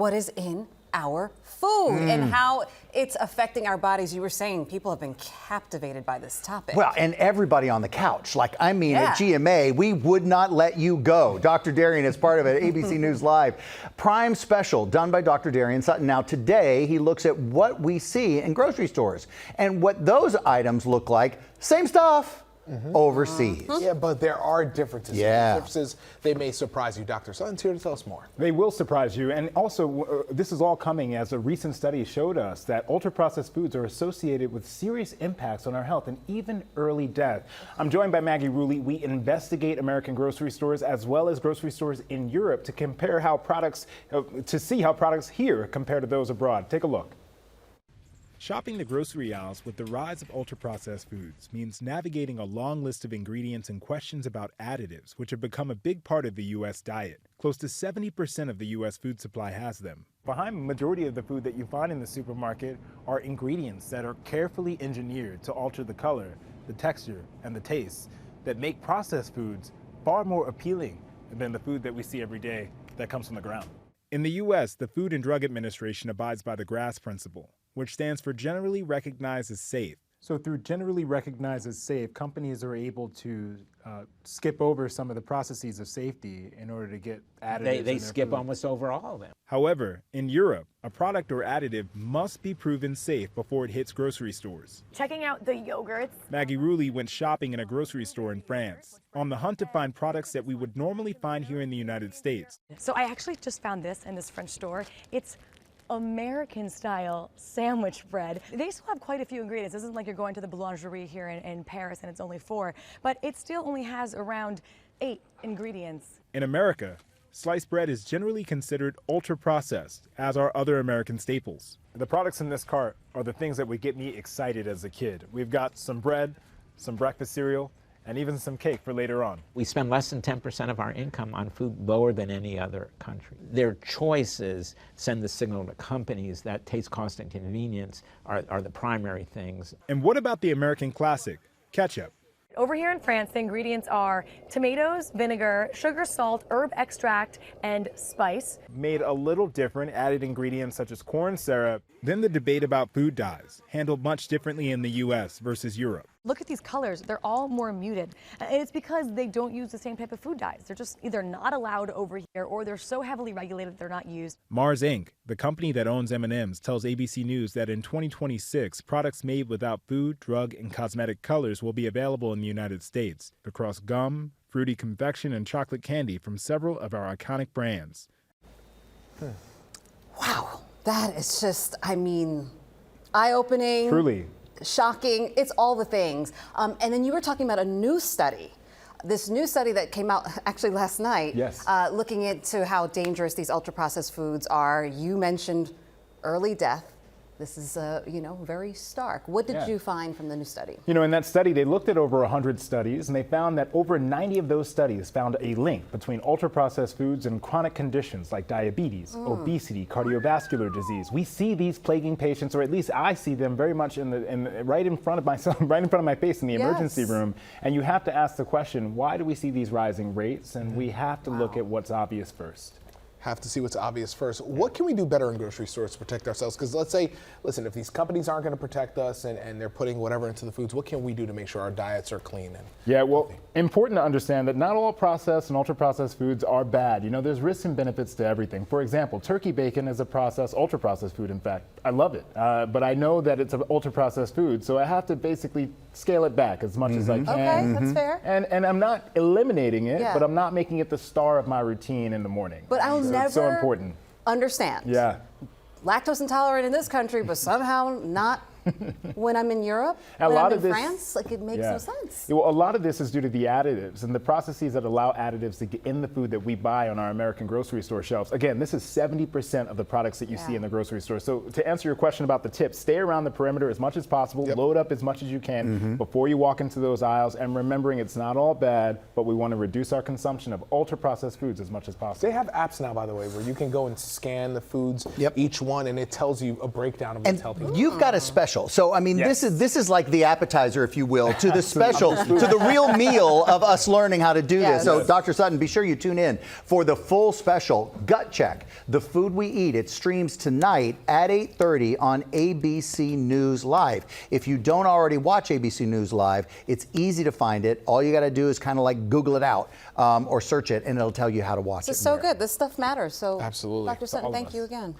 what is in our food and how it's affecting our bodies. You were saying people have been captivated by this topic. Well, and everybody on the couch. Like, I mean, Yeah. at GMA, we would not let you go. Dr. Darien is part of it, ABC News Live. Prime special done by Dr. Darien Sutton. Now, today, he looks at what we see in grocery stores and what those items look like. Same stuff. Overseas. Yeah, but there are differences. Yeah. Differences, they may surprise you. Dr. Sutton's here to tell us more. They will surprise you. And also, this is all coming as a recent study showed us that ultra-processed foods are associated with serious impacts on our health and even early death. I'm joined by Maggie Rulli. We investigate American grocery stores as well as grocery stores in Europe to compare how products, to see how products here compare to those abroad. Take a look. Shopping the grocery aisles with the rise of ultra-processed foods means navigating a long list of ingredients and questions about additives, which have become a big part of the U.S. diet. Close to 70% of the U.S. food supply has them. Behind the majority of the food that you find in the supermarket are ingredients that are carefully engineered to alter the color, the texture, and the taste that make processed foods far more appealing than the food that we see every day that comes from the ground. In the U.S., the Food and Drug Administration abides by the GRAS principle, which stands for Generally Recognized as Safe. So through Generally Recognized as Safe, companies are able to skip over some of the processes of safety in order to get additives. They skip almost over all of them. However, in Europe, a product or additive must be proven safe before it hits grocery stores. Checking out the yogurts. Maggie Rulli went shopping in a grocery store in France, on the hunt to find products that we would normally find here in the United States. So I actually just found this in this French store. It's American-style sandwich bread. They still have quite a few ingredients. This isn't like you're going to the boulangerie here in Paris and it's only 4, but it still only has around 8 ingredients. In America, sliced bread is generally considered ultra-processed, as are other American staples. The products in this cart are the things that would get me excited as a kid. We've got some bread, some breakfast cereal, and even some cake for later on. We spend less than 10% of our income on food, lower than any other country. Their choices send the signal to companies that taste, cost, and convenience are the primary things. And what about the American classic, ketchup? Over here in France, the ingredients are tomatoes, vinegar, sugar, salt, herb extract, and spice. Made a little different, added ingredients such as corn syrup. Then the debate about food dyes, handled much differently in the U.S. versus Europe. Look at these colors. They're all more muted. And it's because they don't use the same type of food dyes. They're just either not allowed over here or they're so heavily regulated they're not used. Mars Inc., the company that owns M&M's, tells ABC News that in 2026, products made without food, drug, and cosmetic colors will be available in the United States across gum, fruity confection, and chocolate candy from several of our iconic brands. Wow, that is just, I mean, eye-opening. Truly. Shocking. It's all the things. And then you were talking about a new study. This new study that came out actually last night, Yes. Looking into how dangerous these ultra-processed foods are. You mentioned early death. This is, very stark. What did you find from the new study? You know, in that study, they looked at over 100 studies, and they found that over 90 of those studies found a link between ultra-processed foods and chronic conditions like diabetes, obesity, cardiovascular disease. We see these plaguing patients, or at least I see them very much right in front of myself, right in front of my face in the emergency room. And you have to ask the question, why do we see these rising rates? And we have to look at what's obvious first. Have to see what's obvious first. What can we do better in grocery stores to protect ourselves? Because let's say, listen, if these companies aren't going to protect us and they're putting whatever into the foods, what can we do to make sure our diets are clean? And important to understand that not all processed and ultra-processed foods are bad. You know, there's risks and benefits to everything. For example, turkey bacon is a ultra-processed food, in fact. I love it, but I know that it's an ultra-processed food, so I have to basically scale it back as much as I can. Okay, that's fair. And I'm not eliminating it, but I'm not making it the star of my routine in the morning. But I'll never it's so important. Understand. Yeah. Lactose intolerant in this country, but somehow not when I'm in Europe, France, like it makes no sense. Well, a lot of this is due to the additives and the processes that allow additives to get in the food that we buy on our American grocery store shelves. Again, this is 70% of the products that you see in the grocery store. So to answer your question about the tips, stay around the perimeter as much as possible, load up as much as you can before you walk into those aisles, and remembering it's not all bad, but we want to reduce our consumption of ultra-processed foods as much as possible. They have apps now, by the way, where you can go and scan the foods, each one, and it tells you a breakdown of what's healthy. You've got a special special. So, I mean, Yes. this is like the appetizer, if you will, to the special, to the real meal of us learning how to do Yes. this. So, Dr. Sutton, be sure you tune in for the full special, Gut Check, the food we eat. It streams tonight at 8:30 on ABC News Live. If you don't already watch ABC News Live, it's easy to find it. All you got to do is kind of like Google it out or search it, and it'll tell you how to watch This is it. so good. This stuff matters. So, Absolutely. Dr. Sutton, thank you again.